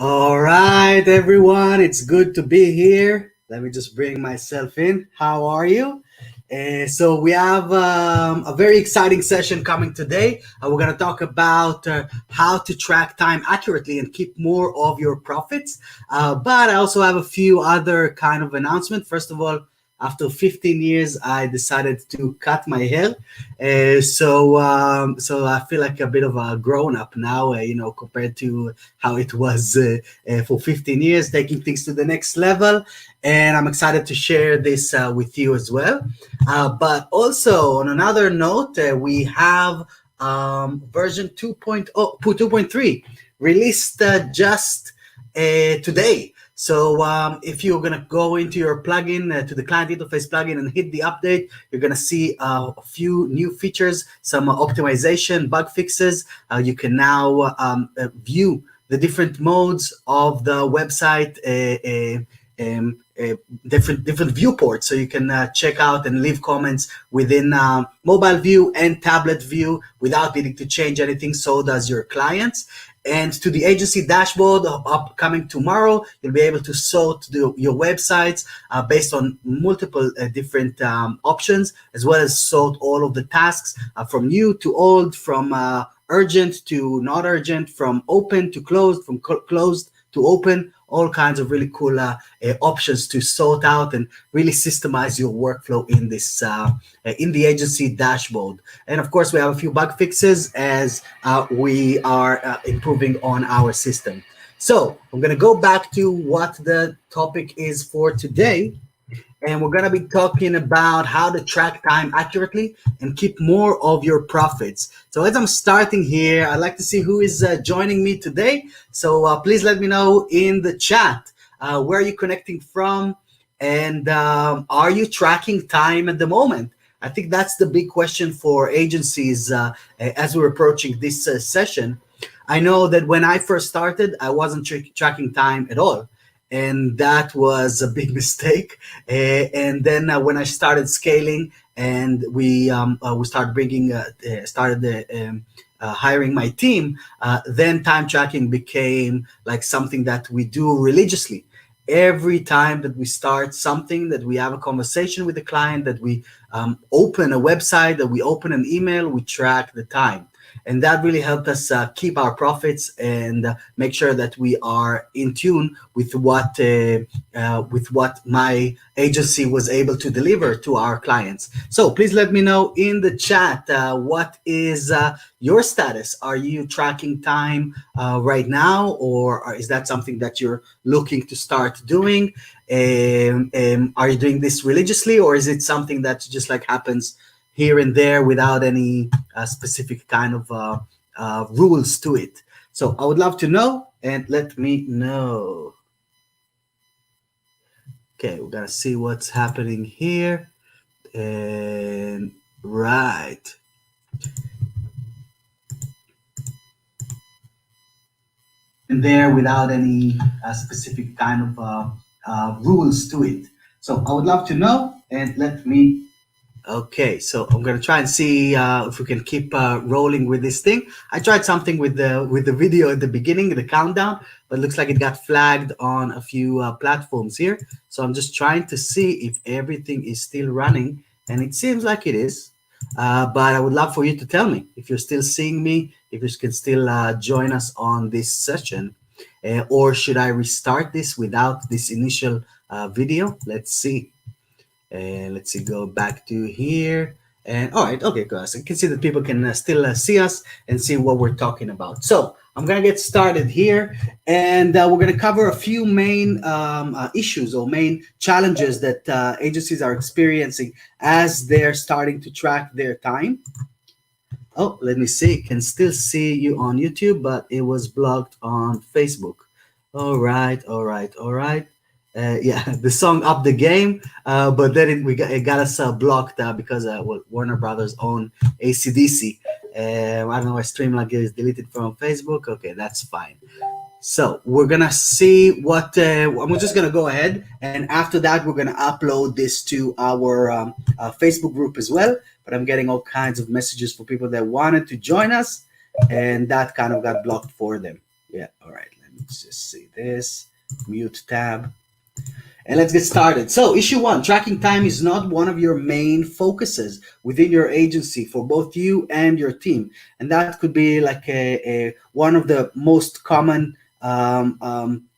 All right, everyone, it's good to be here. Let me just bring myself in. How are you? So we have a very exciting session coming today. We're going to talk about how to track time accurately and keep more of your profits. But I also have a few other kind of announcements. First of all, after 15 years, I decided to cut my hair. So I feel like a bit of a grown up now, compared to how it was for 15 years, taking things to the next level. And I'm excited to share this with you as well. But also, on another note, we have version 2.3 released just today. So if you're going to go into your plugin, to the client interface plugin and hit the update, you're going to see a few new features, some optimization, bug fixes. You can now view the different modes of the website, different viewports, so you can check out and leave comments within mobile view and tablet view without needing to change anything. So does your clients. And to the agency dashboard upcoming tomorrow, you'll be able to sort your websites based on multiple different options, as well as sort all of the tasks from new to old, from urgent to not urgent, from open to closed, from closed to open. All kinds of really cool options to sort out and really systemize your workflow in this in the agency dashboard. And of course, we have a few bug fixes as we are improving on our system. So I'm going to go back to what the topic is for today. And we're going to be talking about how to track time accurately and keep more of your profits. So as I'm starting here, I'd like to see who is joining me today. So please let me know in the chat, where are you connecting from? And are you tracking time at the moment? I think that's the big question for agencies as we're approaching this session. I know that when I first started, I wasn't tracking time at all. And that was a big mistake. And then when I started scaling and we started hiring my team, then time tracking became like something that we do religiously. Every time that we start something, that we have a conversation with the client, that we open a website, that we open an email, we track the time. And that really helped us keep our profits and make sure that we are in tune with what my agency was able to deliver to our clients. So please let me know in the chat, what is your status? Are you tracking time right now, or is that something that you're looking to start doing? Are you doing this religiously, or is it something that just like happens here and there without any specific kind of rules to it? So I would love to know, and let me know. Okay, we're gonna see what's happening here. And right. And there without any specific kind of rules to it. So I would love to know, and let me. Okay, so I'm gonna try and see if we can keep rolling with this thing. I tried something with the video at the beginning, the countdown, but it looks like it got flagged on a few platforms here. So I'm just trying to see if everything is still running, and it seems like it is. But I would love for you to tell me if you're still seeing me, if you can still join us on this session, or should I restart this without this initial video? Let's see. And let's see, go back to here. And all right, okay, guys, I can see that people can still see us and see what we're talking about. So I'm gonna get started here, and we're gonna cover a few main issues or main challenges that agencies are experiencing as they're starting to track their time. Oh, let me see. Can still see you on YouTube, but it was blocked on Facebook. All right, all right, all right. Yeah, the song "Up the Game," but then it got us blocked because Warner Brothers own AC/DC. I don't know why Streamlabs is deleted from Facebook. Okay, that's fine. So we're gonna see what I'm just gonna go ahead, and after that we're gonna upload this to our Facebook group as well. But I'm getting all kinds of messages for people that wanted to join us, and that kind of got blocked for them. Yeah, all right. Let me just see this. Mute tab. And let's get started. So, issue one, tracking time is not one of your main focuses within your agency for both you and your team. And that could be like one of the most common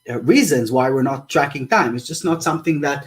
reasons why we're not tracking time. It's just not something that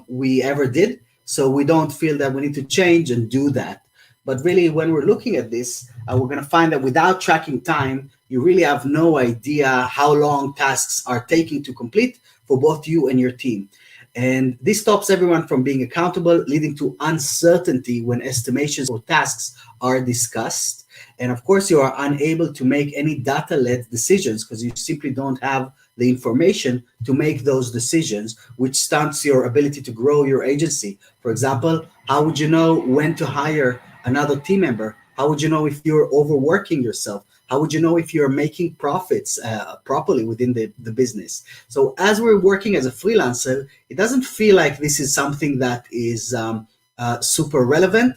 we ever did. So, we don't feel that we need to change and do that. But really, when we're looking at this, we're going to find that without tracking time, you really have no idea how long tasks are taking to complete for both you and your team. And this stops everyone from being accountable, leading to uncertainty when estimations or tasks are discussed. And of course, you are unable to make any data led decisions because you simply don't have the information to make those decisions, which stunts your ability to grow your agency. For example, how would you know when to hire another team member? How would you know if you're overworking yourself? How would you know if you're making profits properly within the business? So, as we're working as a freelancer, it doesn't feel like this is something that is super relevant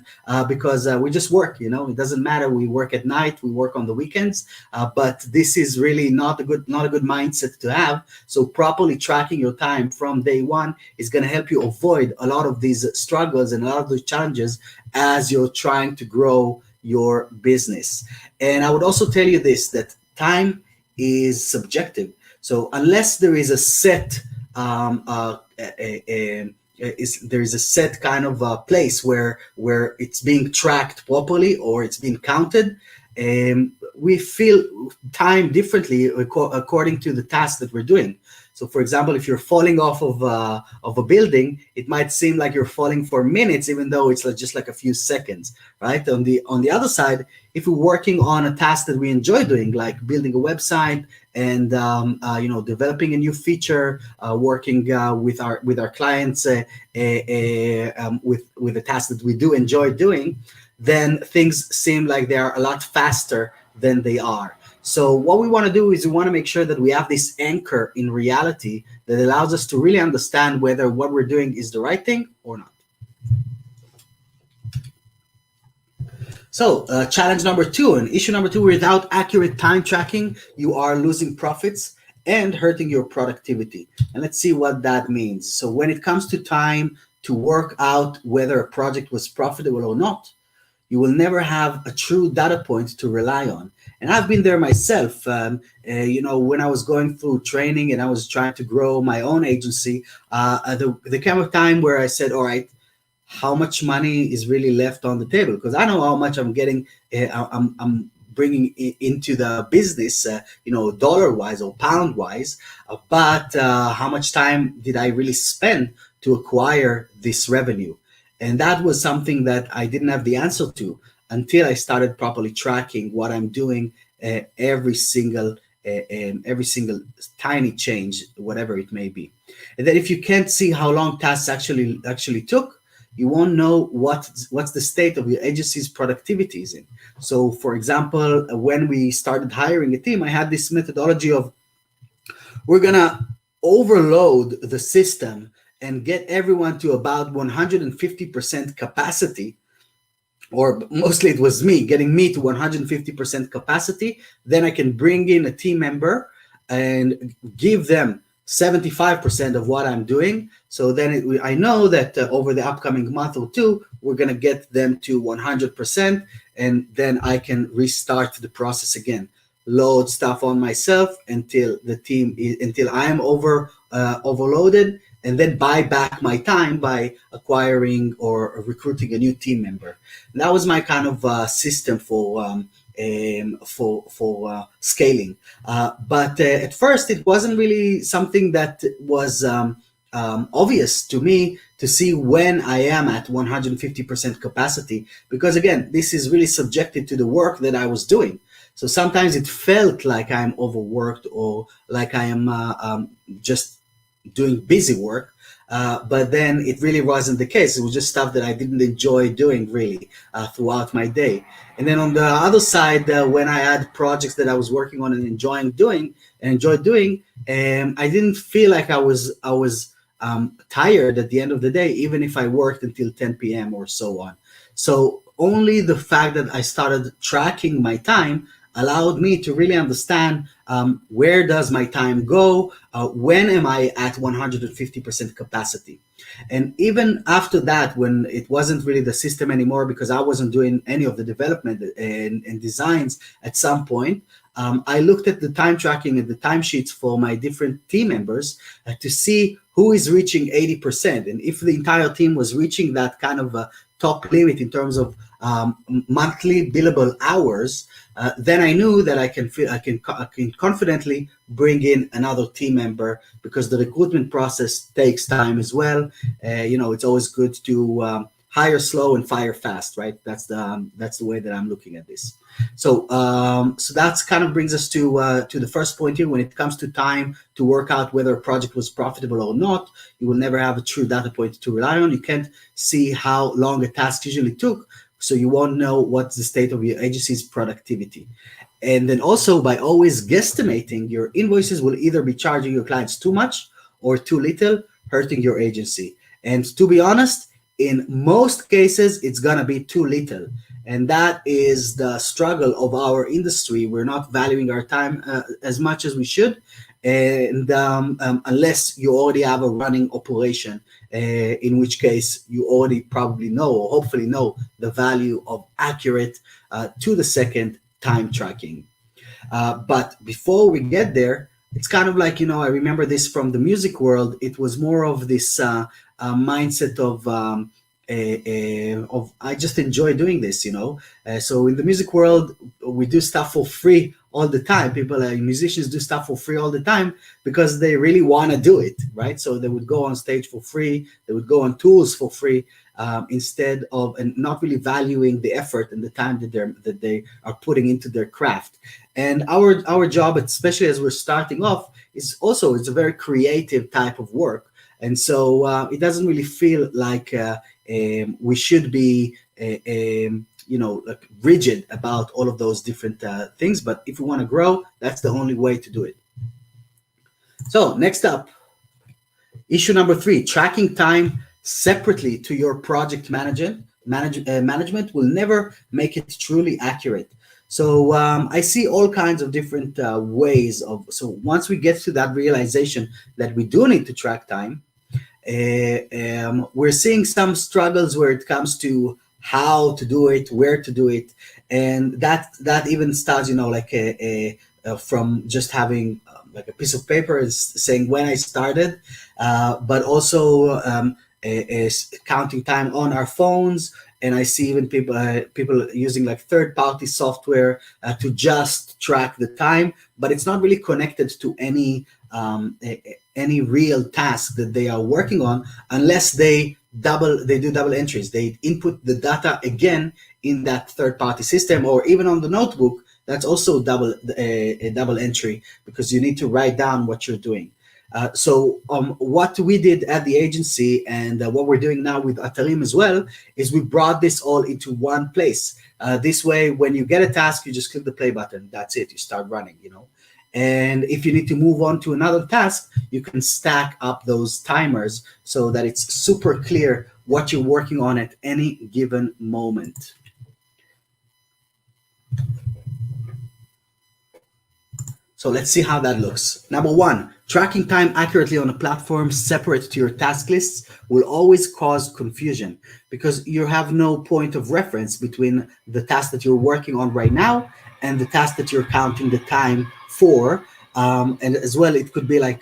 because we just work. It doesn't matter. We work at night, we work on the weekends, but this is really not a good mindset to have. So, properly tracking your time from day one is going to help you avoid a lot of these struggles and a lot of these challenges as you're trying to grow your business. And I would also tell you this, that time is subjective. So unless there is a set there is a set kind of place where it's being tracked properly or it's being counted, we feel time differently according to the task that we're doing. So, for example, if you're falling off of a building, it might seem like you're falling for minutes, even though it's just like a few seconds, right? On the other side, if we're working on a task that we enjoy doing, like building a website and developing a new feature, working with our clients with a task that we do enjoy doing, then things seem like they are a lot faster than they are. So what we want to do is we want to make sure that we have this anchor in reality that allows us to really understand whether what we're doing is the right thing or not. So challenge number two and issue number two, without accurate time tracking, you are losing profits and hurting your productivity. And let's see what that means. So when it comes to time to work out whether a project was profitable or not, you will never have a true data point to rely on. And I've been there myself. When I was going through training and I was trying to grow my own agency, there came a time where I said, all right, how much money is really left on the table? Because I know how much I'm getting, I'm bringing into the business, dollar wise or pound wise, but how much time did I really spend to acquire this revenue? And that was something that I didn't have the answer to until I started properly tracking what I'm doing every single tiny change, whatever it may be. And then if you can't see how long tasks actually took, you won't know what's the state of your agency's productivity is in. So, for example, when we started hiring a team, I had this methodology of we're gonna overload the system and get everyone to about 150% capacity, or mostly it was me getting me to 150% capacity. Then I can bring in a team member and give them 75% of what I'm doing. So then I know that over the upcoming month or two, we're going to get them to 100%. And then I can restart the process again, load stuff on myself until I'm overloaded, and then buy back my time by acquiring or recruiting a new team member. And that was my kind of system for scaling. But at first, it wasn't really something that was obvious to me to see when I am at 150% capacity, because again, this is really subjected to the work that I was doing. So sometimes it felt like I'm overworked or like I am just doing busy work, but then it really wasn't the case. It was just stuff that I didn't enjoy doing really throughout my day. And then on the other side, when I had projects that I was working on and enjoyed doing, I didn't feel like I was tired at the end of the day, even if I worked until 10 p.m. or so on. So only the fact that I started tracking my time allowed me to really understand where does my time go, when am I at 150% capacity. And even after that, when it wasn't really the system anymore, because I wasn't doing any of the development and designs at some point, I looked at the time tracking and the timesheets for my different team members to see who is reaching 80%. And if the entire team was reaching that kind of a top limit in terms of monthly billable hours, then I knew that I can confidently bring in another team member, because the recruitment process takes time as well. It's always good to hire slow and fire fast, right? That's the way that I'm looking at this. So that's kind of brings us to the first point here. When it comes to time to work out whether a project was profitable or not, you will never have a true data point to rely on. You can't see how long a task usually took, so you won't know what's the state of your agency's productivity. And then also, by always guesstimating, your invoices will either be charging your clients too much or too little, hurting your agency. And to be honest, in most cases, it's gonna be too little. And that is the struggle of our industry. We're not valuing our time as much as we should. And unless you already have a running operation, in which case you already probably know, or hopefully know, the value of accurate to the second time tracking. But before we get there, it's kind of like, I remember this from the music world. It was more of this mindset of I just enjoy doing this, So in the music world, we do stuff for free all the time. Musicians do stuff for free all the time because they really want to do it, right? So they would go on stage for free, they would go on tours for free, instead of, and not really valuing the effort and the time that they are putting into their craft. And our job, especially as we're starting off, is also, it's a very creative type of work. And so it doesn't really feel like we should be like rigid about all of those different things. But if we want to grow, that's the only way to do it. So next up, issue number 3, tracking time separately to your project management will never make it truly accurate. So I see all kinds of different ways of, so once we get to that realization that we do need to track time, we're seeing some struggles where it comes to how to do it, where to do it, and that even starts, from just having like a piece of paper is saying when I started, but also counting time on our phones. And I see even people using like third-party software to just track the time, but it's not really connected to any real task that they are working on, unless they do double entries. They input the data again in that third-party system, or even on the notebook. That's also a double entry, because you need to write down what you're doing. So what we did at the agency, and what we're doing now with Atarim as well, is we brought this all into one place. This way, when you get a task, you just click the play button. That's it. You start running, And if you need to move on to another task, you can stack up those timers so that it's super clear what you're working on at any given moment. So let's see how that looks. Number 1, tracking time accurately on a platform separate to your task lists will always cause confusion, because you have no point of reference between the task that you're working on right now and the task that you're counting the time for. And as well, it could be like,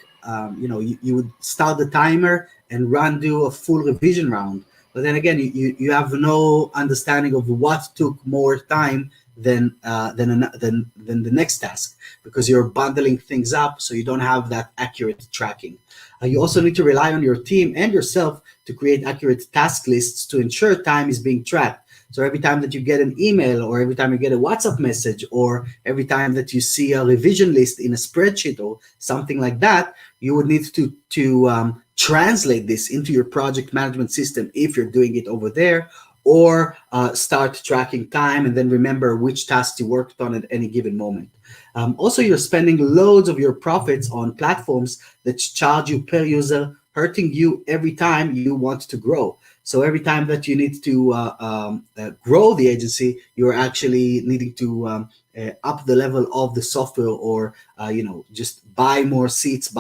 you would start the timer and do a full revision round. But then again, you have no understanding of what took more time than the next task, because you're bundling things up, so you don't have that accurate tracking. You also need to rely on your team and yourself to create accurate task lists to ensure time is being tracked. So every time that you get an email, or every time you get a WhatsApp message, or every time that you see a revision list in a spreadsheet or something like that, you would need to translate this into your project management system if you're doing it over there, or start tracking time and then remember which tasks you worked on at any given moment. Also, you're spending loads of your profits on platforms that charge you per user, hurting you every time you want to grow. So every time that you need to grow the agency, you're actually needing to up the level of the software, or just buy more seats,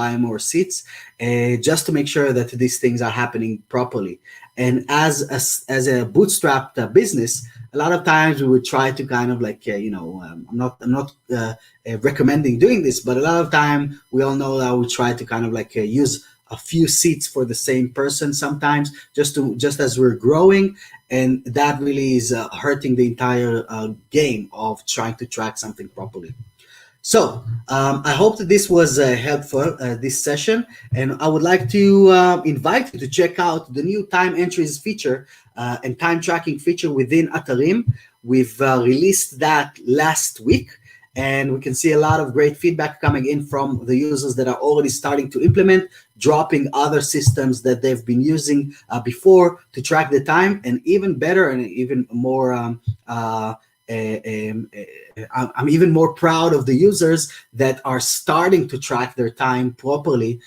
just to make sure that these things are happening properly. And as a bootstrapped business, a lot of times we would try to kind of like I'm not recommending doing this, but a lot of time we all know that we try to kind of like use a few seats for the same person sometimes, just as we're growing, and that really is hurting the entire game of trying to track something properly. So I hope that this was helpful, this session, and I would like to invite you to check out the new time entries feature and time tracking feature within Atarim. We've released that last week, and we can see a lot of great feedback coming in from the users that are already starting to implement, dropping other systems that they've been using before to track the time, and even better and even more I'm even more proud of the users that are starting to track their time properly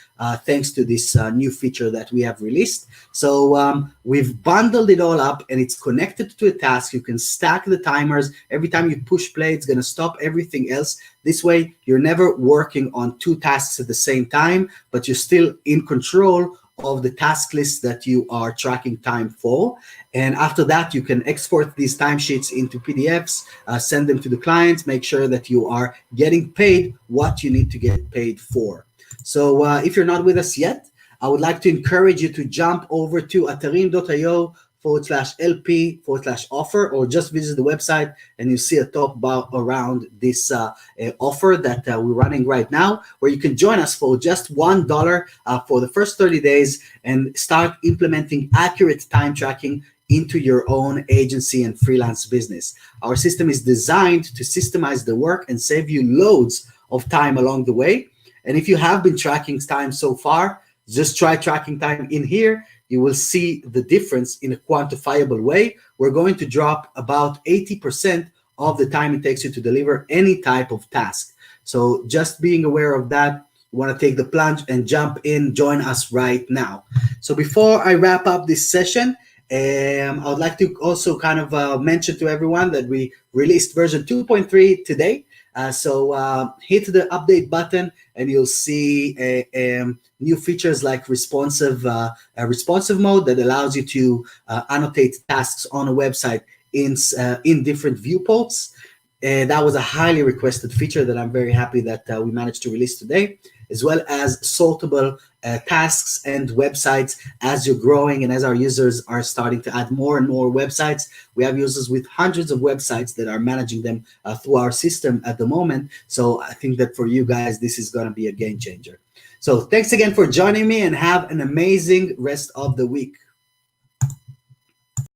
thanks to this new feature that we have released. So we've bundled it all up, and it's connected to a task. You can stack the timers. Every time you push play, it's going to stop everything else. This way, you're never working on two tasks at the same time, but you're still in control of the task list that you are tracking time for. And after that, you can export these timesheets into PDFs, send them to the clients, make sure that you are getting paid what you need to get paid for. So if you're not with us yet, I would like to encourage you to jump over to atarim.io/LP/offer, or just visit the website and you see a top bar around this offer that we're running right now, where you can join us for just $1 for the first 30 days and start implementing accurate time tracking into your own agency and freelance business. Our system is designed to systemize the work and save you loads of time along the way. And if you have been tracking time so far, just try tracking time in here. You will see the difference in a quantifiable way. We're going to drop about 80% of the time it takes you to deliver any type of task. So just being aware of that, you want to take the plunge and jump in, join us right now. So before I wrap up this session, I would like to also kind of mention to everyone that we released version 2.3 today. So hit the update button and you'll see new features like responsive mode that allows you to annotate tasks on a website in different viewports. That was a highly requested feature that I'm very happy that we managed to release today, as well as sortable tasks and websites as you're growing and as our users are starting to add more and more websites. We have users with hundreds of websites that are managing them through our system at the moment. So I think that for you guys, this is going to be a game changer. So thanks again for joining me, and have an amazing rest of the week.